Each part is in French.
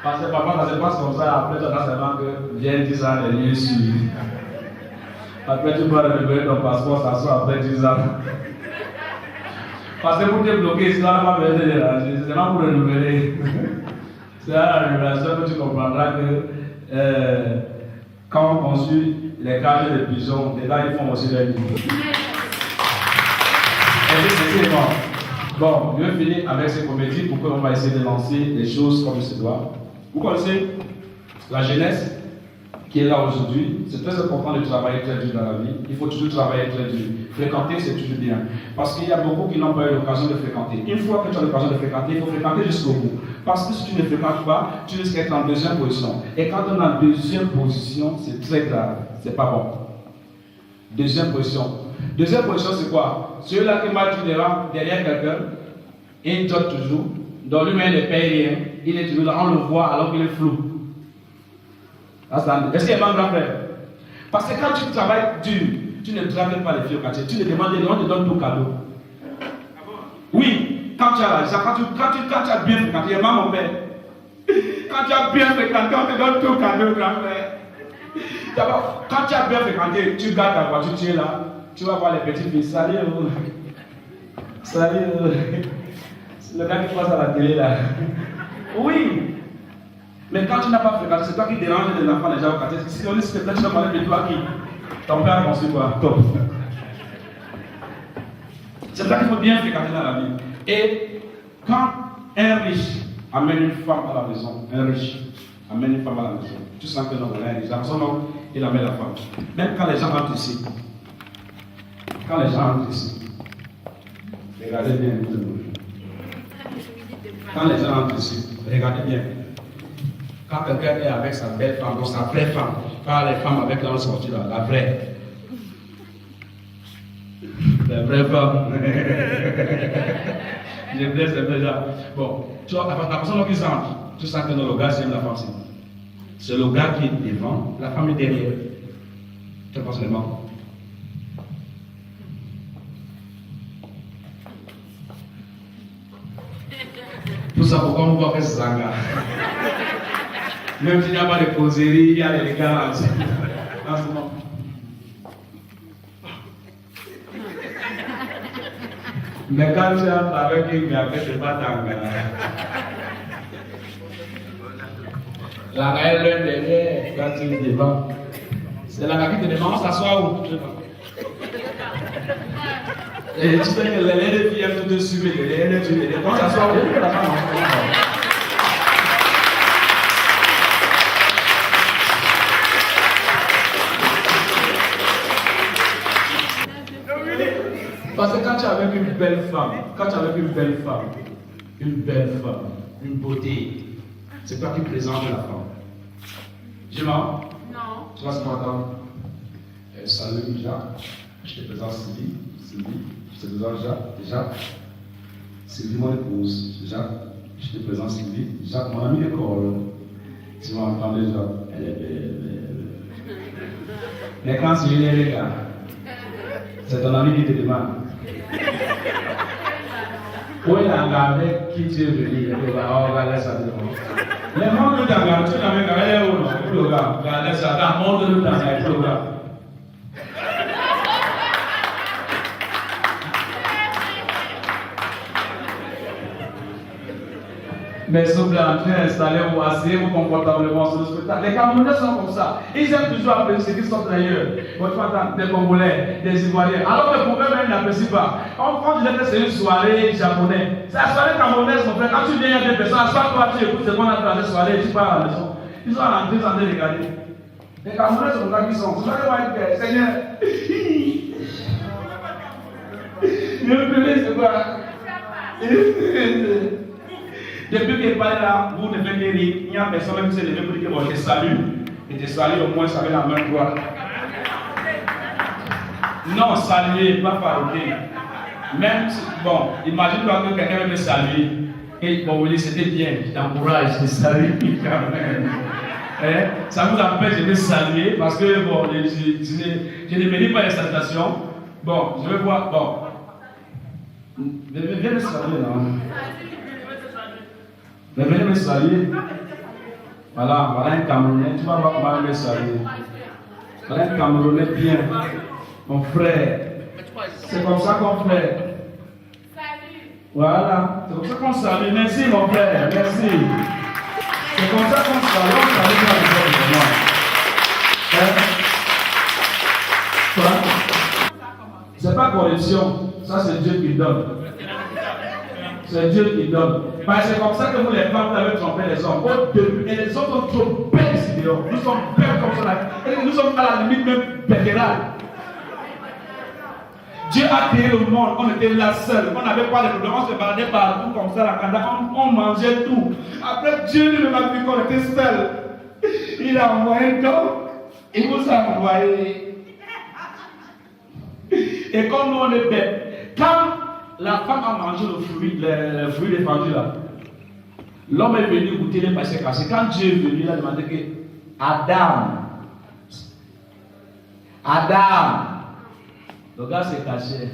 Parce que parfois, ça se passe comme ça, après, tu as seulement que viens 10 ans et demi suivi. Après, tu dois renouveler ton passeport, ça sort après 10 ans. Parce que pour te bloquer, ça n'a pas besoin de déranger, c'est seulement pour renouveler. C'est à la révélation que tu comprendras que quand on construit les cages de pigeons, les gars ils font aussi leur vie. C'est bon. Bon, je vais finir avec ces comédies pour qu'on va essayer de lancer les choses comme il se doit. Vous connaissez la jeunesse qui est là aujourd'hui. C'est très important de travailler très dur dans la vie. Il faut toujours travailler très dur. Fréquenter, c'est toujours bien. Parce qu'il y a beaucoup qui n'ont pas eu l'occasion de fréquenter. Une fois que tu as l'occasion de fréquenter, il faut fréquenter jusqu'au bout. Parce que si tu ne fréquentes pas, tu risques d'être en deuxième position. Et quand on est en deuxième position, c'est très grave. C'est pas bon. Deuxième position. Deuxième position, c'est quoi? Celui-là qui marche derrière quelqu'un, il joue toujours. Dans lui-même, il ne paye rien. Il est toujours là, on le voit alors qu'il est flou. Est-ce qu'il y a un grand frère? Parce que quand tu travailles dur, tu ne dragues pas les filles au quartier. Tu ne demandes rien, on te donne tout cadeau. Oui, quand tu as l'argent, quand tu as bien fréquenté, maman, mon père. Quand tu as bien fréquenté, on te donne tout cadeau, grand frère. D'abord, quand tu as bien fréquenté, tu gardes ta voiture, tu es là. Tu vas voir les petites filles. Salut, salut. C'est le gars qui passe à la télé là. Oui. Mais quand tu n'as pas fréquenté, c'est toi qui dérange les enfants déjà au quartier. Si on dit s'il te plaît, tu vas parler de toi qui. Ton père a construit quoi? Top. C'est ça qu'il faut bien fréquenter dans la vie. Et quand un riche amène une femme à la maison, un riche amène une femme à la maison, tu sens que non, il est riche. Son homme, il amène la femme. Même quand les gens rentrent ici, regardez bien. Quand les gens rentrent ici, regardez bien. Quand quelqu'un est avec sa belle femme, donc sa vraie femme, pas les femmes avec qui on sortit là, la vraie. La vraie femme. Je blesse déjà. Bon, tu vois, la personne qui entre, tu sens que le gars, c'est la femme. C'est le gars qui est devant, la femme est derrière. Très facilement. Tout ça pour qu'on voit que c'est Zanga. Même s'il n'y a pas de causerie, il y a les gars en ce moment. Mais quand tu entres avec une gars, c'est pas Zanga. La gars est l'un derrière, quand tu es devant. C'est la gars qui te demande, on s'assoit où? Et tu sais que les filles aiment te suivre, les filles, on s'assoit où? Parce que quand tu es avec une belle femme, une beauté, c'est toi qui présente la femme. Je mens? Non. Tu vas se m'entendre? Salut Jacques, je te présente Sylvie, je te présente Jacques, Sylvie mon épouse, Jacques, je te présente Sylvie, Jacques mon ami d'école, tu vas entendre Jacques, elle est belle. Mais quand Sylvie est là, c'est ton ami qui te demande. Où est l'engagement avec qui tu es venu? On va laisser ça devant. Les membres de l'engagement, tu n'as même pas regardé où non? Le gars, regardez ça, dans le monde de l'engagement, le gars. Mais s'il vous plaît, entrez, installez-vous, asseyez-vous confortablement sur le spectacle. Les Camerounais sont comme ça. Ils aiment toujours apprécier ce qui sont d'ailleurs. Votre femme, des Congolais, des Ivoiriens. Alors que le problème, ils n'apprécient pas. On disait que c'est une soirée japonaise. C'est la soirée camerounaise, mon frère. Quand tu viens, il y a des personnes, à chaque fois tu écoutes ce qu'on a fait à la soirée, tu pars à la maison. Ils sont à l'entrée, ils sont en train de regarder. Les Camerounais sont là qui sont. Vous allez voir que Seigneur. Le premier, c'est quoi? Depuis qu'il parlait là, vous ne faites rire, il n'y a personne qui s'est levé pour dire que je te salue. Et te salue au moins avec la main droite. Non, saluer, pas farouquer. Même, bon, imagine-toi que quelqu'un veut me saluer. Et bon, oui, c'était bien, je t'encourage, je te salue quand même. Ça vous empêche de me saluer parce que bon, je ne mérite pas les salutations. Bon, je vais voir, bon. Viens me saluer là. Mais venez me saluer. Voilà un Camerounais, tu vas voir comment il est salué. Voilà un Camerounais bien, mon frère. C'est comme ça qu'on fait. Voilà, c'est comme ça qu'on salue. Merci mon frère, merci. C'est comme ça qu'on salue, on salue dans le monde. C'est pas corruption, ça c'est Dieu qui donne. C'est Dieu qui donne. C'est comme ça que vous les femmes, vous avez trompé les hommes. Au début, et les hommes sont trop belles ici dehors. Nous sommes belles comme ça. Et nous sommes à la limite même pédérales. Dieu a créé le monde, on était là seuls, on n'avait pas de problème, on se baladait partout comme ça, la canda, on mangeait tout. Après, Dieu lui a vu qu'on était seuls. Il a envoyé donc, il vous a envoyé. Et comme nous on est bêtes, quand la femme a mangé le fruit défendu là, l'homme est venu goûter les péchés cachés. Quand Dieu est venu, il a demandé que Adam, le gars s'est caché.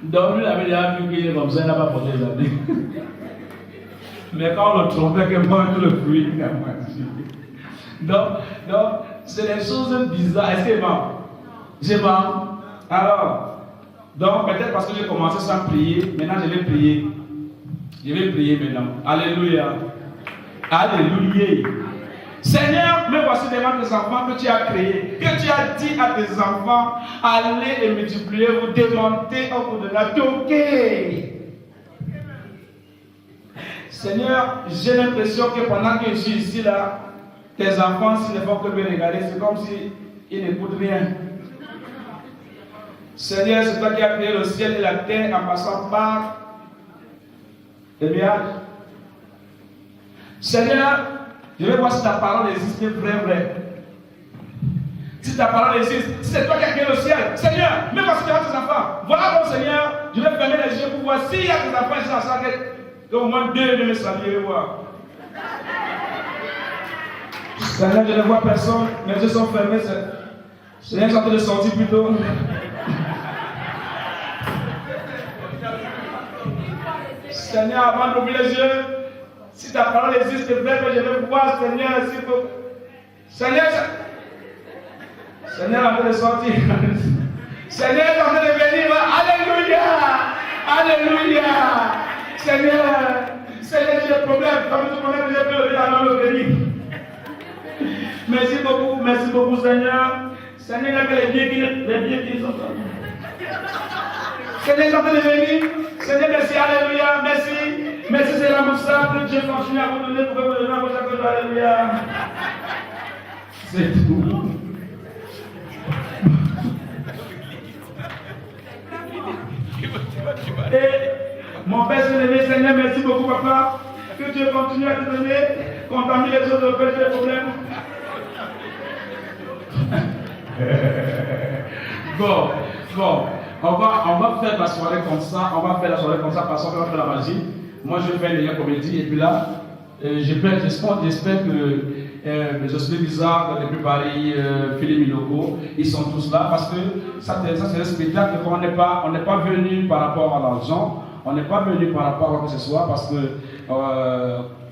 Donc lui, il avait déjà vu qu'il est comme ça, il n'a pas porté les années. Mais quand on le trompait, qu'il mange le fruit, il a mangé. Donc, c'est des choses bizarres. Est-ce que c'est bon? C'est bon? Alors, donc peut-être parce que j'ai commencé sans prier, maintenant je vais prier. Je vais prier maintenant. Alléluia. Alléluia. Seigneur, me voici devant tes enfants que tu as créés, que tu as dit à tes enfants, allez et multipliez, vous démontez au bout de la toquée. Seigneur, j'ai l'impression que pendant que je suis ici là, tes enfants, s'ils ne font que me regarder, c'est comme s'ils n'écoutent rien. Seigneur, c'est toi qui as créé le ciel et la terre en passant par les nuages. Seigneur, je vais voir si ta parole existe vrai. Si ta parole existe, si c'est toi qui as créé le ciel, Seigneur, mets voici devant tes enfants. Voilà donc, Seigneur, je vais fermer les yeux pour voir s'il y a tes enfants ici dans sa tête, qu'au moins deux de me saluer et voir. Seigneur, je ne vois personne, mes yeux sont fermés. Seigneur, j'ai en train de sortir plutôt. Seigneur, avant d'ouvrir les yeux, si ta parole existe, vrai que je vais pouvoir, Seigneur, s'il faut. Seigneur, Seigneur, en train de sortir. Seigneur, en train de venir. Alléluia. Alléluia. Seigneur, j'ai des problèmes. Comme tout problème, j'ai pu lever la main au béni. Merci beaucoup, Seigneur. Seigneur, il y a que les biens qui sont là. Seigneur, j'ai en train de venir. Seigneur, merci, alléluia, merci, c'est l'amour simple, Dieu continue à vous donner pour que vous donniez à vos accords, alléluia. C'est tout. Et mon Père Saint-Aimé, Seigneur, merci beaucoup, papa, que Dieu continue à te donner, contaminer les autres péchés et problèmes. Bon. On va faire la soirée comme ça, parce qu'on va faire la magie. Moi je vais faire une comédie et puis là, j'espère que je suis bizarre depuis Paris, Philippe Miloko, ils sont tous là parce que ça c'est un spectacle qu'on n'est pas venu par rapport à l'argent, on n'est pas venu par rapport à quoi que ce soit parce que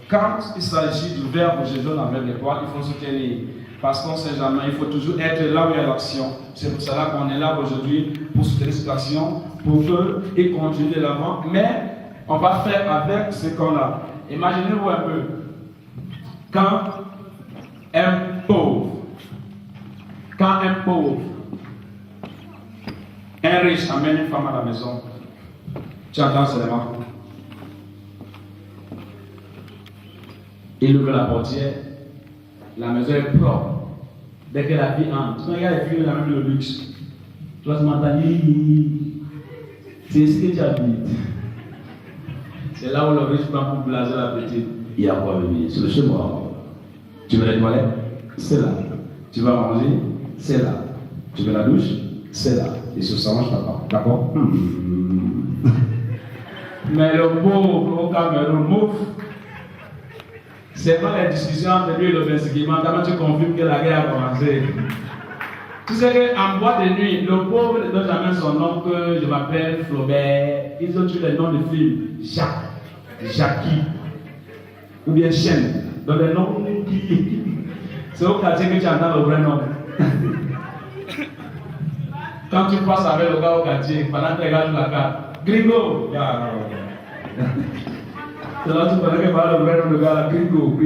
quand il s'agit du verbe je donne avec les poils, il faut soutenir. Parce qu'on ne sait jamais, il faut toujours être là où il y a l'action. C'est pour cela qu'on est là aujourd'hui pour soutenir cette action, pour qu'il continue de l'avant. Mais on va faire avec ce qu'on a. Imaginez-vous un peu. Quand un pauvre, un riche amène une femme à la maison, tu attends seulement. Il ouvre la portière. La maison est propre. Dès que la vie entre, tu regardes les filles, la même le luxe. Tu vas te m'entendre, c'est ce que tu habites. C'est là où le riche prend pour blaser la petite. Il y a quoi venir? C'est le chez moi. Tu veux les toilettes? C'est là. Tu vas manger? C'est là. Tu veux la douche? C'est là. Et sur ça, mange papa. D'accord? Mais le pauvre, au Cameroun, mouf. C'est pas la discussion entre lui et le Bensigiment, quand tu confirmes que la guerre a commencé. Tu sais qu'en boîte de nuit, le pauvre ne donne jamais son nom que je m'appelle Flaubert. Ils ont tué les noms de films. Jacques, Jackie, ou bien Chen. dans les noms qui. C'est au quartier que tu entends le vrai nom. Quand tu passes avec le gars au quartier, pendant que tu regardes la carte, Gringo! C'est là que tu connais que par le vrai nom de gars là, Gringo.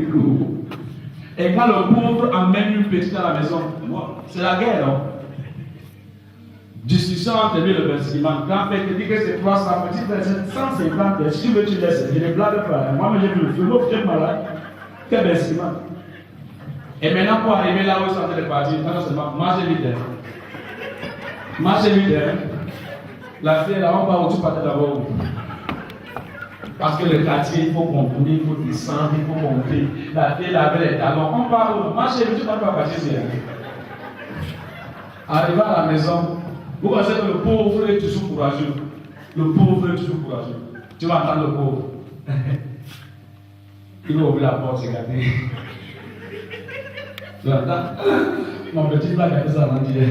Et quand le pauvre amène une petite à la maison, c'est la guerre, non? Discussion entre lui et le bâtiment. Quand tu dis que c'est 300 petits, c'est 150. Si tu veux, tu laisses. Je ne blague pas. Moi, j'ai vu le film, j'ai malade. Quel bâtiment. Et maintenant, pour arriver là où ils sont en train de partir, non seulement marchez vite. Marchez vite. La fille là, on va où tu partais d'abord. Parce que le quartier, il faut contourner, il faut descendre, il faut monter. La fille là, avec les talons, on part où? Marchez vite, tu ne vas pas partir ici. Arrivé à la maison, vous pensez que le pauvre est toujours courageux. Le pauvre est toujours courageux. Tu vas entendre le pauvre. Il va ouvrir la porte, c'est gâté. Tu entends? Mon petit frère a fait ça avant d'hier.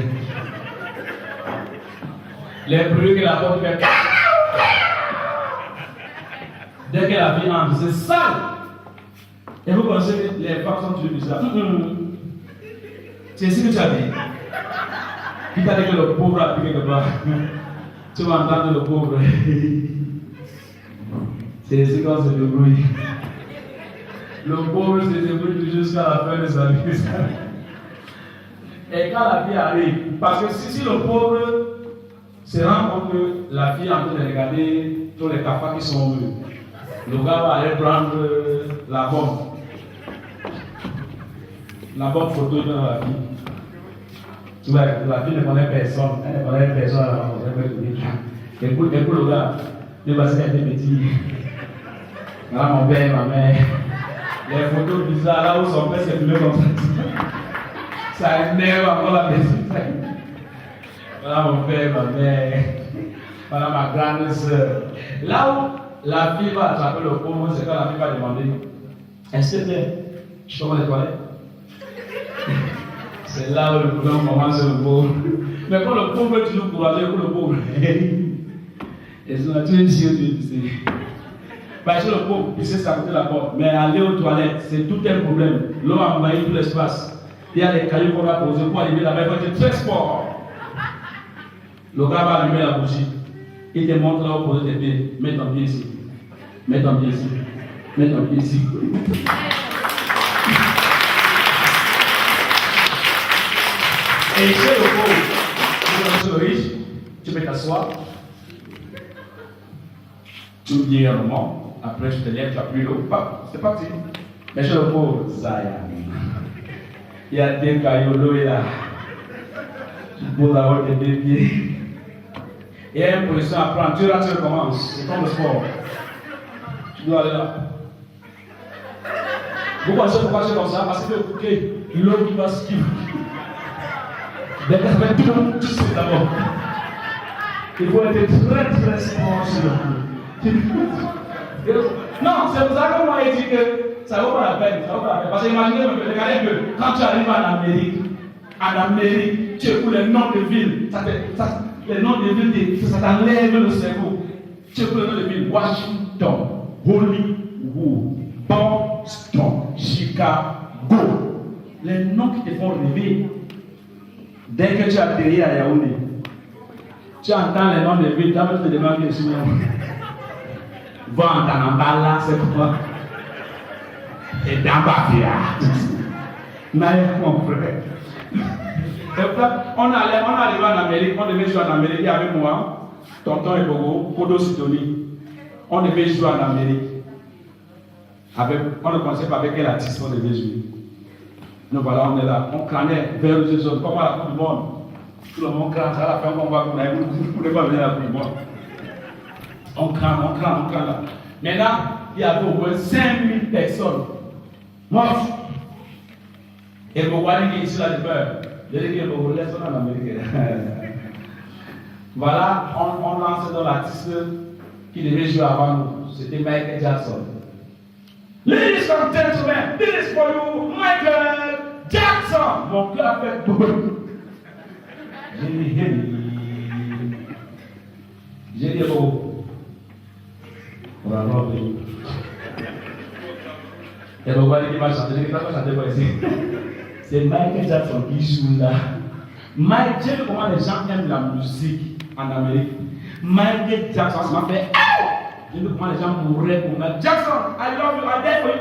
Les bruits que la porte fait. Dès que la vie entre, c'est sale. Et vous pensez que les femmes sont toujours bizarres. C'est ce que tu as dit. Qui t'a dit que le pauvre a piqué quelque part? Tu vas entendre le pauvre. C'est ce qu'on se débrouille. Le pauvre se débrouille jusqu'à la fin de sa vie. Et quand la vie arrive, parce que si le pauvre se rend compte que la fille est en train de regarder tous les cafards qui sont venus, le gars va aller prendre la bombe photo dans la fille. Tu vois, la fille ne connaît personne. Elle ne connaît personne à la maison. Et pour le gars, il va se faire des petits. Voilà mon père, ma mère. Les photos bizarres là où son père s'est filmé comme ça. Ça énerve encore la maison. Voilà mon père, ma mère. Voilà ma grande soeur. Là où la fille va attraper le pauvre, c'est quand la fille va demander: est-ce que je commence les toilettes? C'est là où le problème commence, le pauvre. Mais quand le pauvre est toujours courageux pour le pauvre, et son nature est si tu parce que le pauvre, il sait s'arrêter la porte, mais aller aux toilettes, c'est tout un problème. L'eau a envahi tout l'espace. Il y a des cailloux qu'on a posés pour allumer la main, il faut être très fort. Le gars va allumer la bougie. Il te montre là où poser tes pieds. Mets ton pied ici. Mets ton pied ici. Mets ton pied ici. Et chez le pauvre, tu es riche, tu peux t'asseoir. Tu dis un moment, après tu te lèves, tu as plus l'eau, c'est parti. Mais chez le pauvre, ça y est. Il y a des cailloux, l'eau est là. Tu poses d'abord tes deux pieds. Il y a une position à prendre, tu recommences, c'est comme le sport. Tu dois aller là. Vous pensez pourquoi c'est comme ça? Parce que l'eau qui va suivre. Dès que ça fait tout sais d'abord. Il faut être très très fort sur le coup. Non, c'est pour ça que moi je dis que ça vaut pas la peine. Parce que imaginez, regardez un peu, quand tu arrives en Amérique, tu écoutes les noms de villes, les noms de villes, ça t'enlève le cerveau. Tu écoutes les noms de villes: Washington, Hollywood, Boston, Chicago. Les noms qui te font rêver. Dès que tu atterris à Yaoundé, tu entends les noms de villes, tu vas te demander qui est sur Va en Tanambala, c'est quoi? Et Dambafia. Naïf, mon frère. On arrive en Amérique, on devait jouer en Amérique avec moi, Tonton et Bogo, Kodo Sitoni. On devait jouer en Amérique. On ne connaissait pas avec quel artiste on devait jouer. Nous voilà, on est là, on crânait vers les autres, comme à la Coupe du Monde. Tout le monde crâne, à la fin, on va pour ne pas venir à la Coupe du Monde. On crâne là. Maintenant, il y avait au moins 5000 personnes mortes. Et vous voyez qui est ici là de peur. Je dis que vous laissez en Amérique. Voilà, on lance dans l'artiste qui devait jouer avant nous. C'était Michael Jackson. Ladies and gentlemen, this is for you, Michael Jackson. Mon cœur fait double. J'ai dit oh. Et donc, voilà qui va chanter. Il va chanter quoi ici? C'est Michael Jackson qui joue là. J'aime comment les gens aiment la musique en Amérique. Michael Jackson, ça m'a fait. J'aime comment les gens mourraient pour Michael Jackson. I love you, I die for you.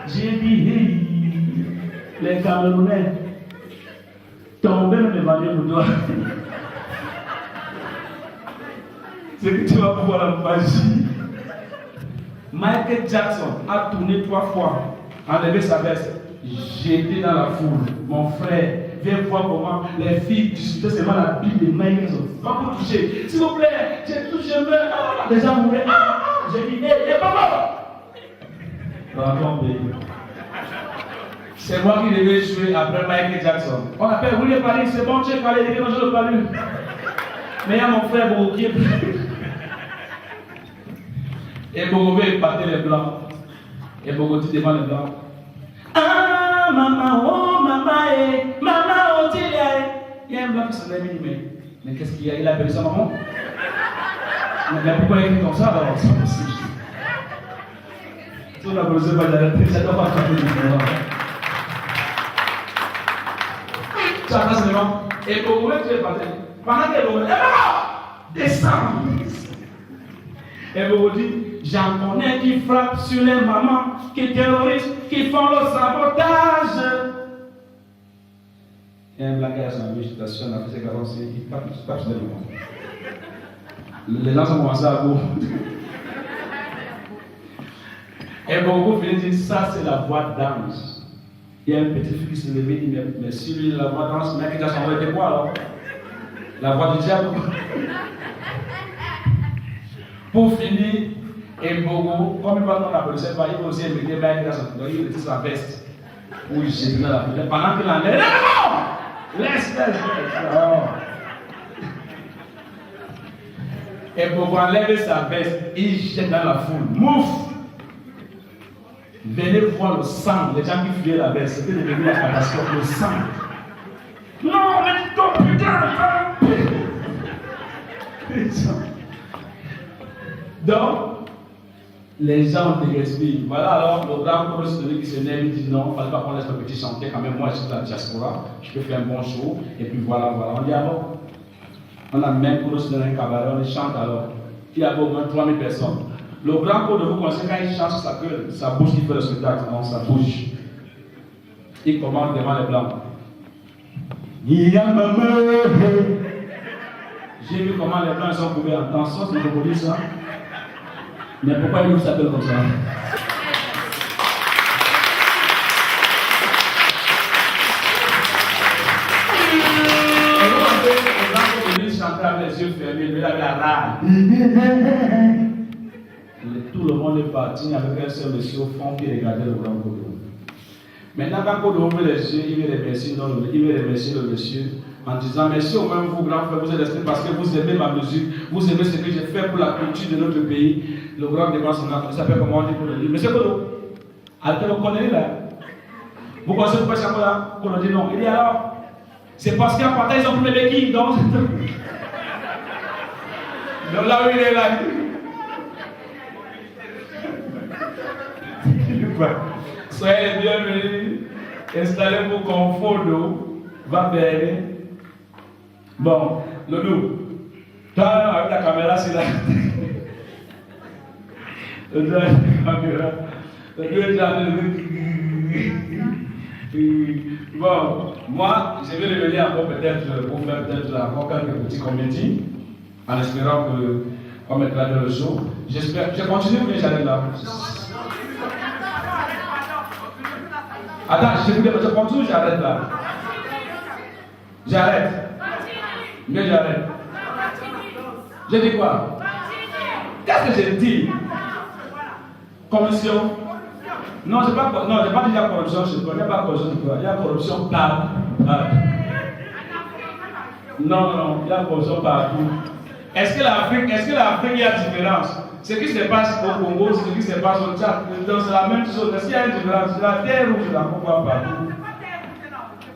J'ai dit, hey, les Camerounais, tombez dans l'évangile pour toi. C'est que tu vas pouvoir la magie. Michael Jackson a tourné 3 fois, enlevé sa veste, jeté dans la foule. Mon frère, viens voir comment les filles discutaient seulement la Bible de Michael Jackson. Va vous toucher, s'il vous plaît, j'ai touché un peu. Les gens mouraient. J'ai dit, hé, papa! Dans ton pays. C'est moi qui devais jouer après Michael Jackson. On appelle William Paris, c'est bon, tu es calé, il est dans le palu. Mais il y a mon frère Bogo qui est plus. Et Bogo veut épater les blancs. Et Bogo dit devant les blancs. Ah, maman, oh, maman, oh, il y a un blanc qui s'en est mis. Mais qu'est-ce qu'il y a? Il a appelé sa maman? Mais pourquoi il est comme ça alors? C'est pas possible. Si on a besoin de l'arrêter, ça ne doit pas chanter du tout. Ça passe devant. Et Bogo veut tuer Patel. Pendant que Bogo dit, descends. Et Bogo dit, j'en connais qui frappent sur les mamans, qui terrorisent, qui font le sabotage. Il y a un blanc qui a son végétation, on a fait ses garanties, il tape sur les mamans. Les gens ont commencé à vous. Et Bogo finit dire, ça c'est la voix d'ange. Il y a un petit fils qui s'est levé et dit, mais si lui, la voix d'ange, le mec qui a changé de quoi alors? La voix du diable. Pour finir, et Bogo, comme il va dans la police, il va aussi inviter Michael Jackson. Donc il était sa veste. Pour jeter dans la police. Pendant qu'il en est, non! Laisse. Et Bogo enlève sa veste, il jette dans la foule. Mouf! Venez voir le sang, les gens qui fuyaient la veste. C'était devenu la catastrophe, le sang. Non, mais ton putain! Donc, les gens te respirent. Voilà alors le grand chorus qui se lève et dit non, il ne fallait pas qu'on laisse le petit chanter. Quand même, moi je suis de la diaspora, je peux faire un bon show. Et puis voilà. On dit alors, on a même chorus dans un cabaret, on chante alors. Il y a au moins 3000 personnes. Le grand chorus de vous conseille quand il chante sa gueule, sa bouche qui fait le spectacle, non, sa bouche. Il commande devant les blancs. Il y a maman. J'ai vu comment les blancs sont coupés en tension, c'est pour dire ça. Mais pourquoi ils nous s'appellent comme ça? Et vous savez, les blancs sont venus chanter avec les yeux fermés, mais avec la rage. Tout le monde est parti avec un seul monsieur au fond qui regardait le grand Kodo. Maintenant, quand Kodo ouvre les yeux, il veut remercier le monsieur en disant merci au même vous, grand frère, vous êtes restés parce que vous aimez ma musique, vous aimez ce que j'ai fait pour la culture de notre pays. Le grand débat, il s'appelle comment on dit pour le dire. Monsieur Kodo, alors vous connaissez là? Vous pensez pourquoi c'est là? Kodo dit non. Il dit alors, c'est parce qu'en partant ils ont pris les béquilles, donc. Donc là où il est là. Soyez les bienvenus, installez-vous confort, va vers. Bon, Loulou, toi avec la caméra, c'est là. Bon, moi, je vais revenir encore peut-être pour faire peut-être encore quelques petits comédies, en espérant qu'on mettra dans le show. J'espère. Je continue ou bien j'arrête là? Attends, je continue ou j'arrête là? J'arrête. Mais j'arrête. J'ai dit quoi? Qu'est-ce que j'ai dit? Commission? Non, je n'ai pas dit la corruption, je ne connais pas la corruption. Il y a corruption partout. Non, il y a corruption partout. Est-ce que l'Afrique, il y a différence? Ce qui se passe au Congo, ce qui se passe au Tchad, c'est la même chose. Est-ce qu'il y a une différence? C'est la terre rouge, la comprends partout.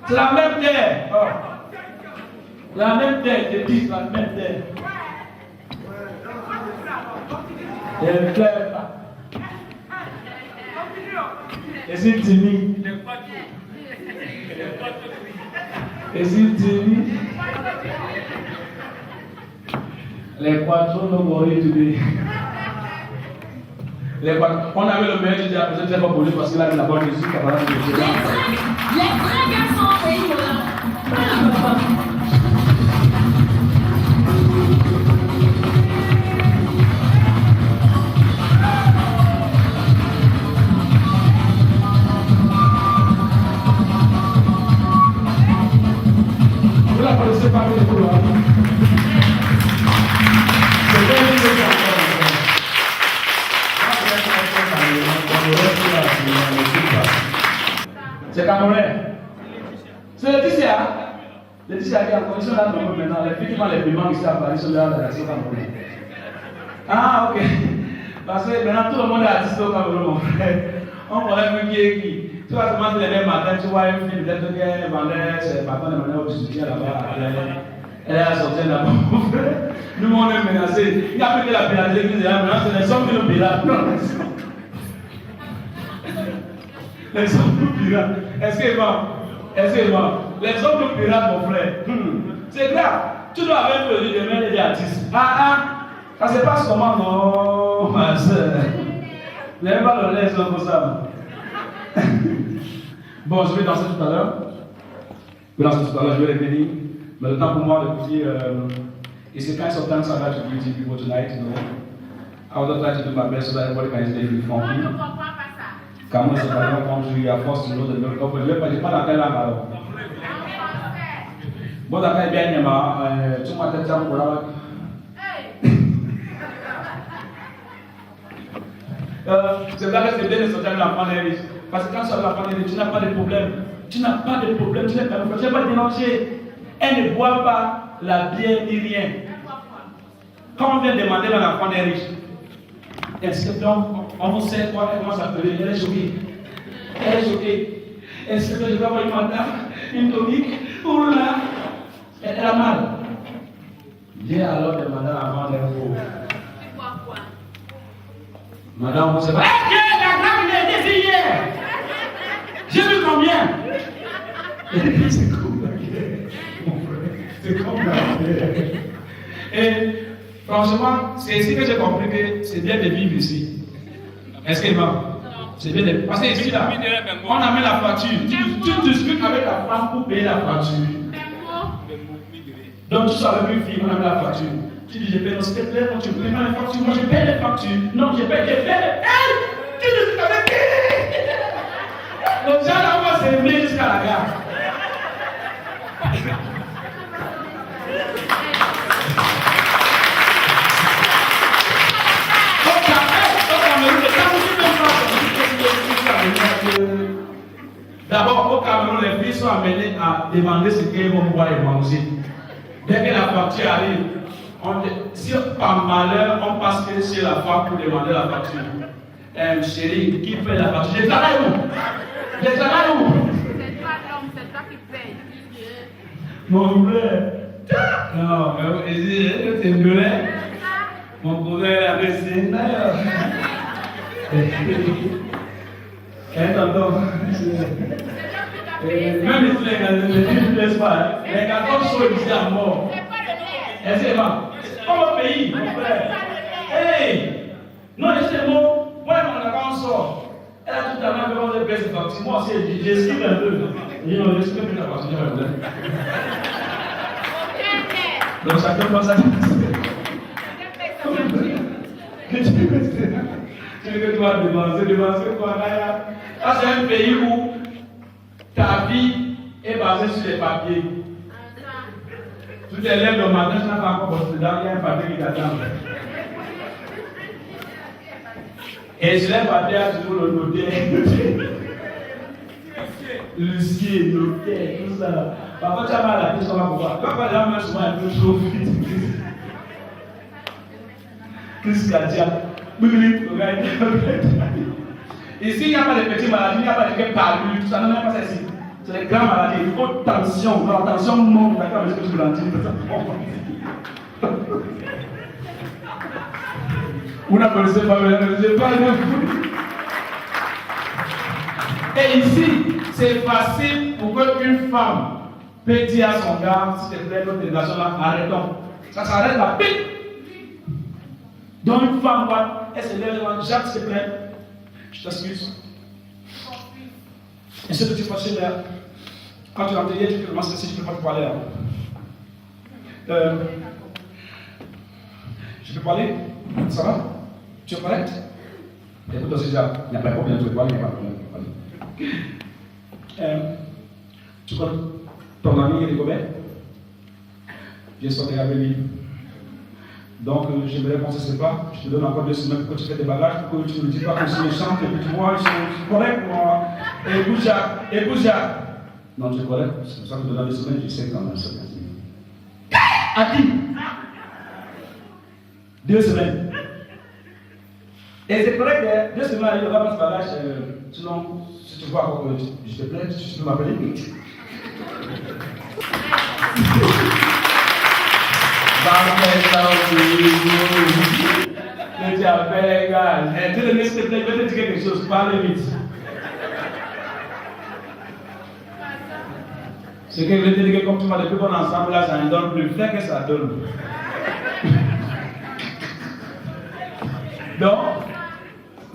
C'est la même terre. Oh. La même terre, je dis, la même terre. Et clair. Est-il timide? Est-il timide? Les quattro no worry today. On avait le meilleur DJ, peut-être très pas pour lui parce qu'il avait la bonne musique. Les vrais gars sont envoyés là. Vous la connaissez pas les couloirs. C'est bien les c'est Camerounais. C'est Laetitia. Laetitia qui est en condition là maintenant. Les filles qui font les paiements ici à Paris sont là dans la nation camerounaise. Ah, ok. Parce que maintenant tout le monde est artiste au Cameroun, mon frère. On connaît plus qui est qui. Tu vas te manger les mêmes matins, tu vois une fille peut-être qui est vendeur, c'est matin de manière obligée là-bas. Elle est sortie là-bas, mon frère. Nous, on est menacés. Il n'y a plus que la piraterie l'église là, maintenant c'est les hommes qui nous piratent. Non, les hommes nous piratent. Est-ce que bon? Les hommes nous piratent, mon frère. C'est grave. Tu dois avoir un peu de demain des artistes. Ça se passe comment, non, ma soeur? Vous n'avez pas le laisse comme ça. Bon, je vais danser tout à l'heure. Je vais revenir. Mais le temps pour moi de vous dire, it's the kinds of dance I'd like to give to people tonight, you know. I would like to do my best so that everybody can stay funky. Car moi, c'est pas bien quand je suis à force de l'eau de l'autre. Je ne vais pas dans quelle langue alors. Bon, d'accord, bien, tu m'as peut-être ça pour la. C'est vrai que c'est bien de sortir de l'enfant des riches. Parce que quand tu sors de l'enfant des riches, tu n'as pas de problème. Tu n'as pas de problème, tu n'es pas déranger. Elle ne boit pas la bière ni rien. Quand on vient demander à l'enfant des riches, est-ce que donc, on sait quoi, elle commence à pleurer, elle est choquée. Est-ce que je dois avoir une madame, une tonique, ou là, elle a mal. Viens alors demander à l'enfant des riches. Madame, on ne sait pas. La grappe, il a été hier. J'ai vu combien? C'est comme la guerre, mon frère. C'est comme la guerre. Et franchement, c'est ici que j'ai compris que c'est bien de vivre ici. Est-ce qu'il va? C'est bien de vivre. Parce que ici, là, on amène la facture. Tu discutes avec la femme pour payer la facture. Donc, tu sors avec une fille, on amène la facture. Tu dis, je paye, non, s'il te plaît, non, tu ne payes pas les factures. Moi, je paye les factures. Non, je paye. Hey! Tu discutes avec qui? Donc, ça, là, on va s'élever jusqu'à la gare. D'abord, au Cameroun, les filles sont amenées à demander ce qu'elles vont boire et manger. Dès que la facture arrive, si par malheur on passe chez la femme pour demander la facture, chérie, qui paye la facture? Je travaille où? C'est pas l'homme, c'est toi qui paye. Mon frère. Non, c'est bleu. Mon cousin a resté d'ailleurs. Même ici, les gars, ne laissent pas. Les gâteaux sont ici à mort. Est-ce que comme au pays, mon frère. Hey! Non, laissez-moi. Moi, quand on sort, elle a tout à l'heure devant les baisses de facture. Moi aussi, j'esquive un peu. Je dis non, j'esquive plus la facture. Donc, chacun pense à ça. Tu veux que tu vas dépenser quoi là? Ça, c'est un pays où ta vie est basée sur les papiers. Tu te lèves le matin, tu n'as pas encore bossé dedans, il y a un papier qui t'attend. Et sur les papiers, tu trouves le notaire. L'huissier, le notaire, tout ça. Parfois, tu as mal à la tête, ça va pouvoir. Parfois, les gens meurent souvent un peu trop vite. Qu'est-ce qu'il y a dit? Ici, il n'y a pas de petites maladies, il n'y a pas de palus, tout ça, non, il n'y a pas ça ici. C'est les grandes maladies, haute tension, la tension monte, d'accord, avec ce que je vous l'ai dit. Vous ne connaissez pas, vous ne connaissez pas. Et ici, c'est facile pour qu'une femme peut dire à son gars, s'il te plaît, notre relation là, arrêtons. Ça s'arrête là, pique. Donc une femme, elle se lève devant Jacques, s'il te plaît, je t'excuse. Et ce que tu fais là, quand tu l'entends, tu commences à essayer, je ne peux pas te parler là. Je peux parler? Ça va? Tu es correct? Écoute, déjà, il n'y a pas de problème, tu peux parler, il n'y a pas de problème. Tu connais ton ami Rigobert? Viens sortir avec lui. Donc, j'aimerais qu'on ne se sépare. Je te donne encore 2 semaines pour que tu fais tes bagages, pour que tu ne me dis pas que je suis méchant, et puis tu vois, ils sont corrects, moi. Écoute Jacques. Non, tu es correct. C'est pour ça que je te donne 2 semaines, je sais quand même. À qui? 2 semaines. Et c'est correct, 2 semaines, il y aura pas de bagage. Sinon, si tu vois encore que je te plaît, tu peux m'appeler. Je t'appelle, gars. Tu le laisses te plaît, je vais te dire quelque chose, parle vite. Ce que je veux te dire, que comme tu m'as depuis qu'on est ensemble, là, ça ne donne plus. Fais que ça donne. Donc,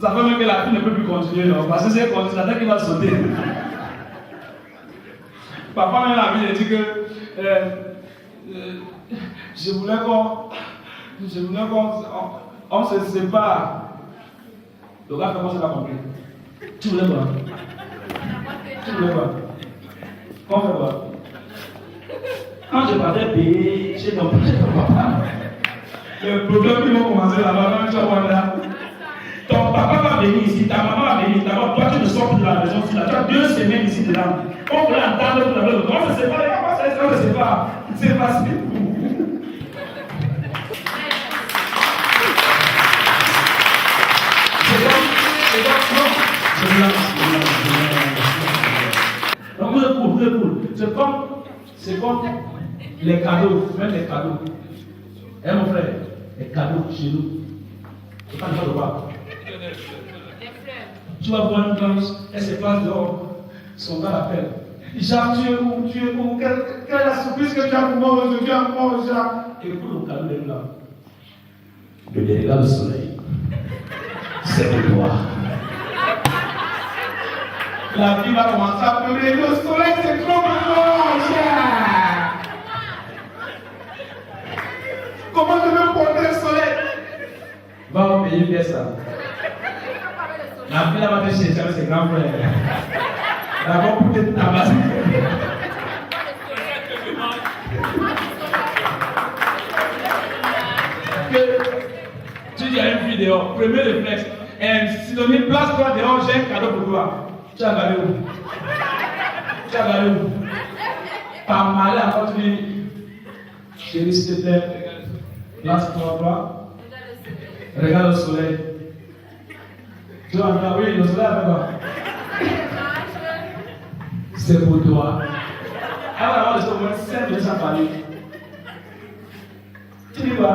ça fait même que la fille ne peut plus continuer, non? Parce que si elle continue, c'est qu'il va sauter. Papa, même la vie, il dit que je voulais qu'on se sépare. Le gars fait quoi, c'est pas compris. Tu voulais quoi? Tu voulais quoi? Qu'on fait quoi? Quand je partais payer chez ton papa, le problème qui va commencer là-bas, quand tu vas voir là, ton papa va venir ici, ta maman va venir, d'abord toi tu ne sors plus de la maison, tu as 2 semaines ici dedans. On voulait entendre tout d'abord, comment se sépare, comment se sépare? C'est facile. Donc vous êtes cool. C'est comme les cadeaux, même les cadeaux. Eh mon frère, les cadeaux chez nous. C'est pas le de quoi. Tu vas voir une blanche, elle se passe dehors, son gars l'appelle. Jacques, tu es où? Quelle est la surprise que tu as pour moi aujourd'hui encore, Jacques? Écoute le cadeau est là. Le dégât du soleil, c'est pour toi. La vie va commencer à pleurer. Le soleil, c'est trop grand, Jacques. Comment je vais porter le soleil? Va au pays, fais ça. La fille va te chercher avec ses grands frères. D'abord pour te tabasser. Tu dis à une fille dehors, premier réflexe, Sidonie, place-toi dehors, j'ai un cadeau pour toi. Tu as gagné où? Par malheur, quand tu dis, chérie, s'il te plaît, place-toi, regarde le soleil. Tu vas me dire, oui, le soleil avec toi. C'est pour toi. Elle va avoir le soleil, 5 minutes sans parler. Tu dis quoi?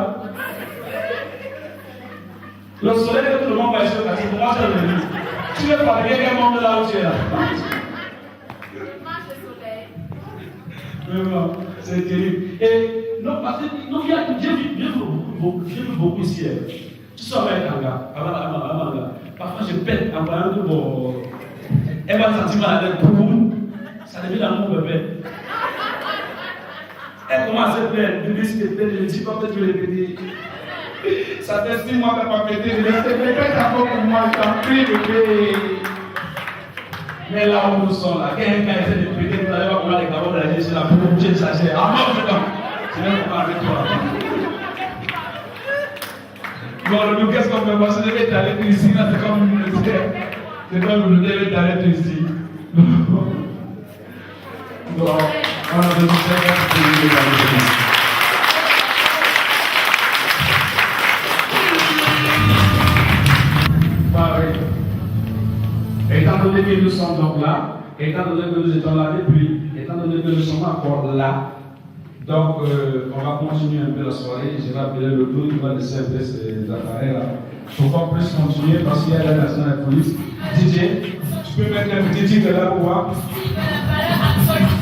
Le soleil que tout le monde va essayer de passer, pour moi, c'est le début. Tu veux parler quel monde là où tu es là? C'est terrible. Et non, parce que j'ai vu beaucoup ici. Tu sors avec un gars, parfois je pète en voyant que bon. Elle va sentir mal avec boum, ça devient l'amour bébé. Elle commence à se plaindre, je dis s'il te plaît, je ne dis pas peut-être que je vais répéter. Ça fait 6 mois qu'elle m'a pété, je dis répète encore pour moi, je t'en prie bébé. Mais là où nous sommes là, quelqu'un essaie de péter, vous allez voir comment les carottes réagissent sur la peau, je ne sais pas. Ah non, je vais pas avec toi. Bon, qu'est-ce qu'on fait? Moi, je devais t'arrêter tout ici, là, c'est comme une c'est comme je devais t'arrêter tout ici. Donc, on a besoin de faire pareil. Étant donné que nous sommes donc là, étant donné que nous étions là depuis, étant donné que nous sommes encore là, donc on va continuer un peu la soirée. Je vais appeler le groupe qui va laisser un peu ces appareils là. Il faut qu'on puisse continuer parce qu'il y a la nationale police. DJ, Tu peux mettre un petit titre là pour voir. Stephen, valeur absolue.